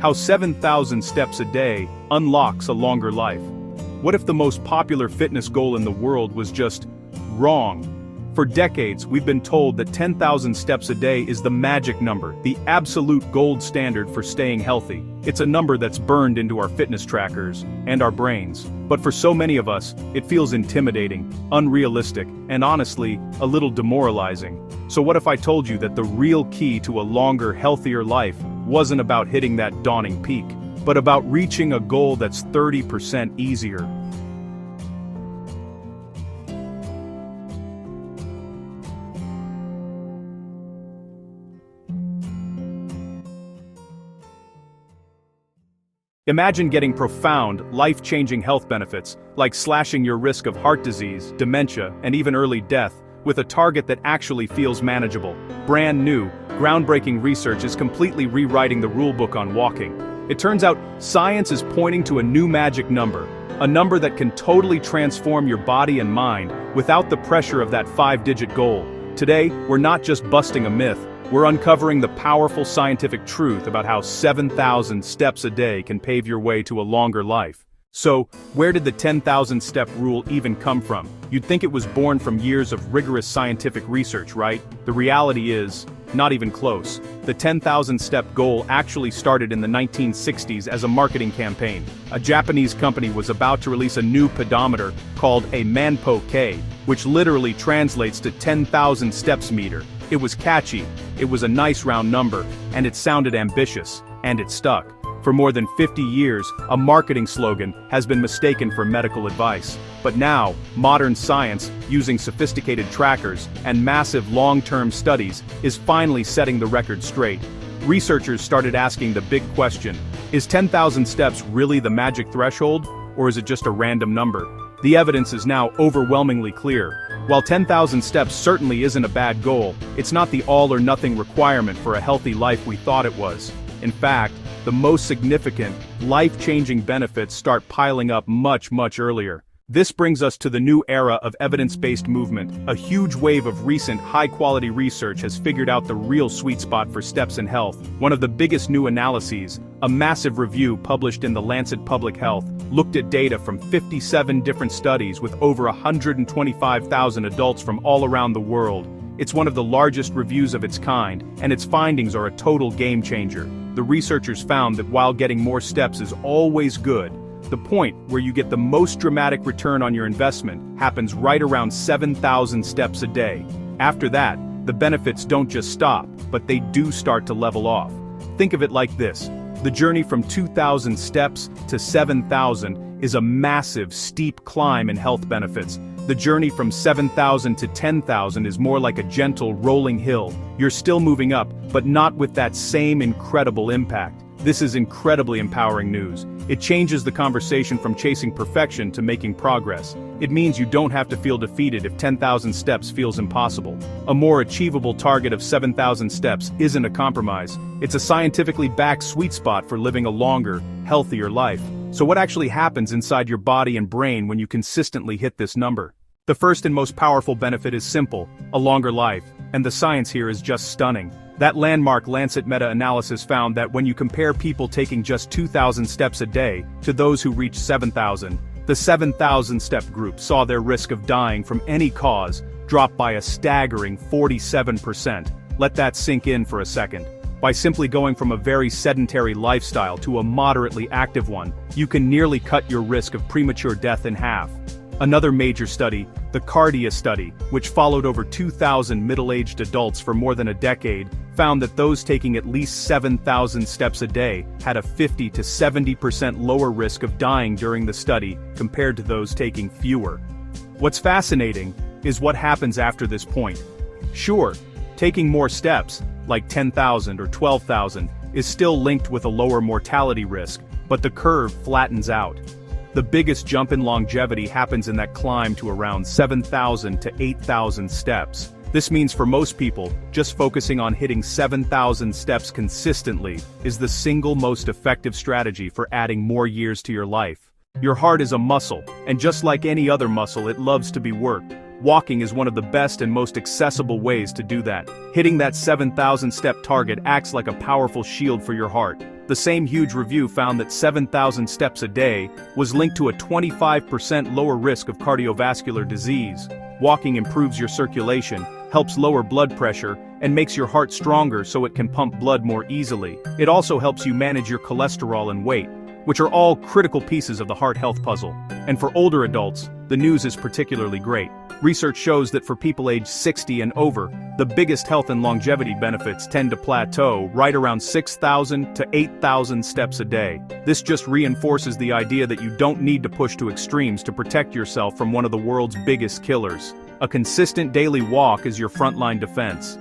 How 7,000 steps a day unlocks a longer life. What if the most popular fitness goal in the world was just wrong? For decades, we've been told that 10,000 steps a day is the magic number, the absolute gold standard for staying healthy. It's a number that's burned into our fitness trackers and our brains. But for so many of us, it feels intimidating, unrealistic, and honestly, a little demoralizing. So what if I told you that the real key to a longer, healthier life wasn't about hitting that daunting peak, but about reaching a goal that's 30% easier? Imagine getting profound, life-changing health benefits, like slashing your risk of heart disease, dementia, and even early death, with a target that actually feels manageable. Brand new, groundbreaking research is completely rewriting the rulebook on walking. It turns out science is pointing to a new magic number, a number that can totally transform your body and mind without the pressure of that 5-digit goal. Today, we're not just busting a myth, we're uncovering the powerful scientific truth about how 7,000 steps a day can pave your way to a longer life. So, where did the 10,000 step rule even come from? You'd think it was born from years of rigorous scientific research, right? The reality is, not even close. The 10,000 step goal actually started in the 1960s as a marketing campaign. A Japanese company was about to release a new pedometer called a manpo-k, which literally translates to 10,000 steps meter. It was catchy, it was a nice round number, and it sounded ambitious, and it stuck. For more than 50 years, a marketing slogan has been mistaken for medical advice. But now, modern science, using sophisticated trackers and massive long-term studies, is finally setting the record straight. Researchers started asking the big question, is 10,000 steps really the magic threshold, or is it just a random number? The evidence is now overwhelmingly clear. While 10,000 steps certainly isn't a bad goal, it's not the all-or-nothing requirement for a healthy life we thought it was. In fact, the most significant, life-changing benefits start piling up much earlier. This brings us to the new era of evidence-based movement. A huge wave of recent, high-quality research has figured out the real sweet spot for steps in health. One of the biggest new analyses, a massive review published in The Lancet Public Health, looked at data from 57 different studies with over 125,000 adults from all around the world. It's one of the largest reviews of its kind, and its findings are a total game-changer. The researchers found that while getting more steps is always good, the point where you get the most dramatic return on your investment happens right around 7,000 steps a day. After that, the benefits don't just stop, but they do start to level off. Think of it like this. The journey from 2,000 steps to 7,000 is a massive, steep climb in health benefits. The journey from 7,000 to 10,000 is more like a gentle, rolling hill. You're still moving up, but not with that same incredible impact. This is incredibly empowering news. It changes the conversation from chasing perfection to making progress. It means you don't have to feel defeated if 10,000 steps feels impossible. A more achievable target of 7,000 steps isn't a compromise. It's a scientifically backed sweet spot for living a longer, healthier life. So what actually happens inside your body and brain when you consistently hit this number? The first and most powerful benefit is simple, a longer life, and the science here is just stunning. That landmark Lancet meta-analysis found that when you compare people taking just 2,000 steps a day to those who reached 7,000, the 7,000-step group saw their risk of dying from any cause drop by a staggering 47%. Let that sink in for a second. By simply going from a very sedentary lifestyle to a moderately active one, you can nearly cut your risk of premature death in half. Another major study, the Cardia study, which followed over 2,000 middle-aged adults for more than a decade, found that those taking at least 7,000 steps a day had a 50 to 70% lower risk of dying during the study compared to those taking fewer. What's fascinating is what happens after this point. Sure, taking more steps, like 10,000 or 12,000, is still linked with a lower mortality risk, but the curve flattens out. The biggest jump in longevity happens in that climb to around 7,000 to 8,000 steps. This means for most people, just focusing on hitting 7,000 steps consistently is the single most effective strategy for adding more years to your life. Your heart is a muscle, and just like any other muscle, it loves to be worked. walking is one of the best and most accessible ways to do that. Hitting that 7,000-step target acts like a powerful shield for your heart. The same huge review found that 7,000 steps a day was linked to a 25% lower risk of cardiovascular disease. Walking improves your circulation, helps lower blood pressure, and makes your heart stronger so it can pump blood more easily. It also helps you manage your cholesterol and weight, which are all critical pieces of the heart health puzzle. And for older adults, the news is particularly great. Research shows that for people aged 60 and over, the biggest health and longevity benefits tend to plateau right around 6,000 to 8,000 steps a day. This just reinforces the idea that you don't need to push to extremes to protect yourself from one of the world's biggest killers. A consistent daily walk is your frontline defense.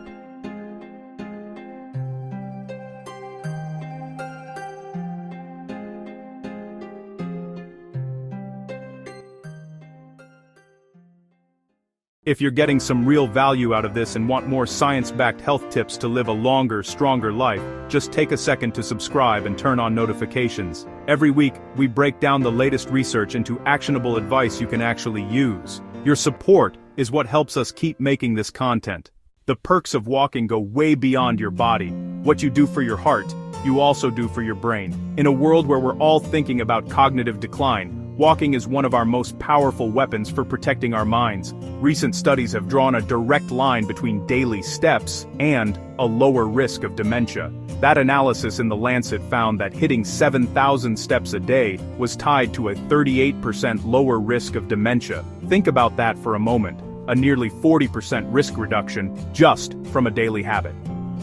If you're getting some real value out of this and want more science-backed health tips to live a longer, stronger life, just take a second to subscribe and turn on notifications. Every week, we break down the latest research into actionable advice you can actually use. Your support is what helps us keep making this content. The perks of walking go way beyond your body. What you do for your heart, you also do for your brain. In a world where we're all thinking about cognitive decline, walking is one of our most powerful weapons for protecting our minds. Recent studies have drawn a direct line between daily steps and a lower risk of dementia. That analysis in The Lancet found that hitting 7,000 steps a day was tied to a 38% lower risk of dementia. Think about that for a moment, a nearly 40% risk reduction just from a daily habit.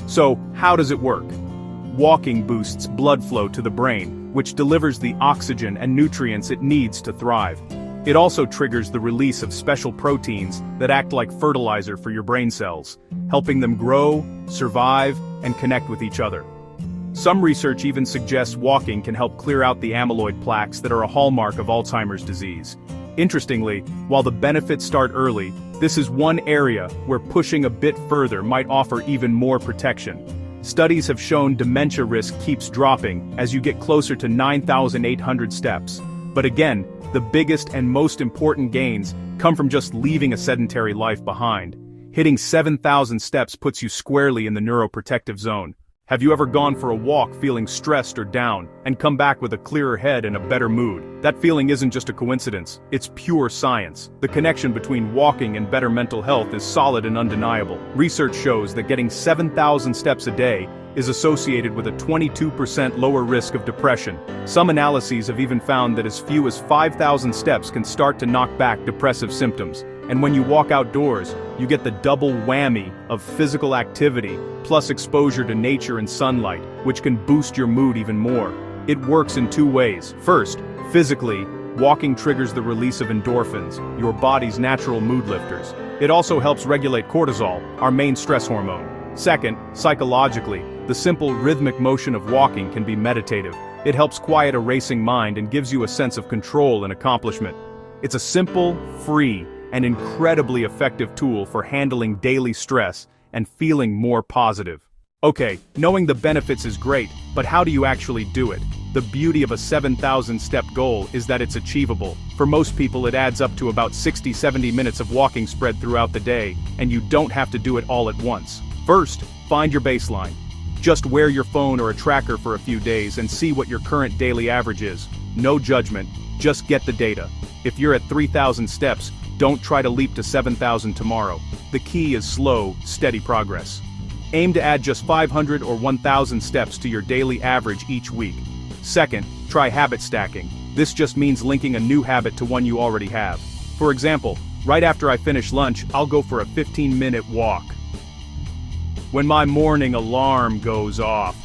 So, how does it work? Walking boosts blood flow to the brain, which delivers the oxygen and nutrients it needs to thrive. It also triggers the release of special proteins that act like fertilizer for your brain cells, helping them grow, survive, and connect with each other. Some research even suggests walking can help clear out the amyloid plaques that are a hallmark of Alzheimer's disease. Interestingly, while the benefits start early, this is one area where pushing a bit further might offer even more protection. Studies have shown dementia risk keeps dropping as you get closer to 9,800 steps. But again, the biggest and most important gains come from just leaving a sedentary life behind. Hitting 7,000 steps puts you squarely in the neuroprotective zone. Have you ever gone for a walk feeling stressed or down, and come back with a clearer head and a better mood? That feeling isn't just a coincidence, it's pure science. The connection between walking and better mental health is solid and undeniable. Research shows that getting 7,000 steps a day is associated with a 22% lower risk of depression. Some analyses have even found that as few as 5,000 steps can start to knock back depressive symptoms. And when you walk outdoors, you get the double whammy of physical activity plus exposure to nature and sunlight, which can boost your mood even more. It works in two ways. First, physically, walking triggers the release of endorphins, your body's natural mood lifters. It also helps regulate cortisol, our main stress hormone. Second, psychologically, the simple rhythmic motion of walking can be meditative. It helps quiet a racing mind and gives you a sense of control and accomplishment. It's a simple, free, and incredibly effective tool for handling daily stress and feeling more positive. Okay, knowing the benefits is great, but how do you actually do it? The beauty of a 7,000-step goal is that it's achievable. For most people, it adds up to about 60-70 minutes of walking spread throughout the day, and you don't have to do it all at once. First, find your baseline. Just wear your phone or a tracker for a few days and see what your current daily average is. No judgment, just get the data. If you're at 3,000 steps, don't try to leap to 7,000 tomorrow. The key is slow, steady progress. Aim to add just 500 or 1,000 steps to your daily average each week. Second, try habit stacking. This just means linking a new habit to one you already have. For example, right after I finish lunch, I'll go for a 15-minute walk. When my morning alarm goes off,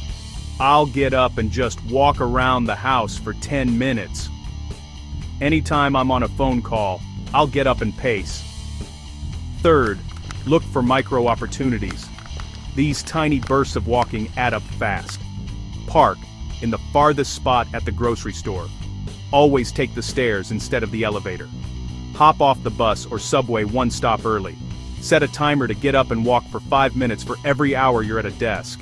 I'll get up and just walk around the house for 10 minutes. Anytime I'm on a phone call, I'll get up and pace. Third, look for micro opportunities. These tiny bursts of walking add up fast. Park in the farthest spot at the grocery store. Always take the stairs instead of the elevator. Hop off the bus or subway one stop early. Set a timer to get up and walk for 5 minutes for every hour you're at a desk.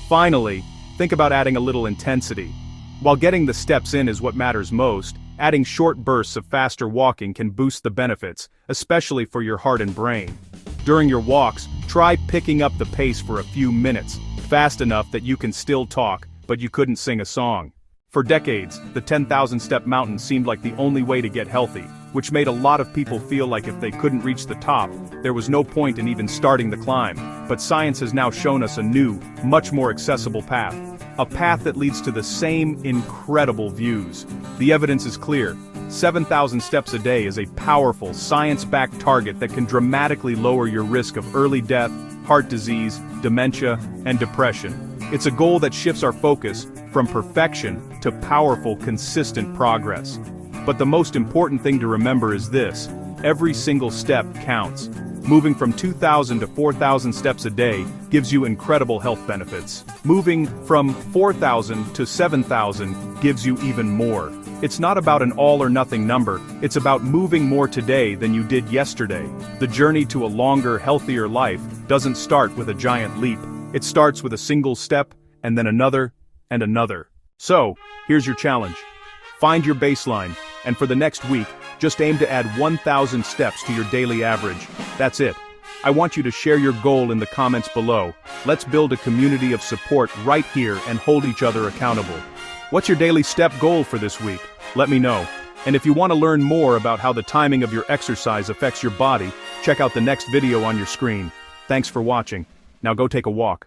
Finally, think about adding a little intensity. While getting the steps in is what matters most, Adding short bursts of faster walking can boost the benefits, especially for your heart and brain. During your walks, try picking up the pace for a few minutes, fast enough that you can still talk, but you couldn't sing a song. For decades, the 10,000-step mountain seemed like the only way to get healthy, which made a lot of people feel like if they couldn't reach the top, there was no point in even starting the climb. But science has now shown us a new, much more accessible path. A path that leads to the same incredible views. The evidence is clear. 7,000 steps a day is a powerful, science-backed target that can dramatically lower your risk of early death, heart disease, dementia, and depression. It's a goal that shifts our focus from perfection to powerful, consistent progress. But the most important thing to remember is this: every single step counts. Moving from 2,000 to 4,000 steps a day gives you incredible health benefits. Moving from 4,000 to 7,000 gives you even more. It's not about an all-or-nothing number, it's about moving more today than you did yesterday. The journey to a longer, healthier life doesn't start with a giant leap. It starts with a single step, and then another, and another. So, here's your challenge. Find your baseline, and for the next week, just aim to add 1,000 steps to your daily average. That's it. I want you to share your goal in the comments below. Let's build a community of support right here and hold each other accountable. What's your daily step goal for this week? Let me know. And if you want to learn more about how the timing of your exercise affects your body, check out the next video on your screen. Thanks for watching. Now go take a walk.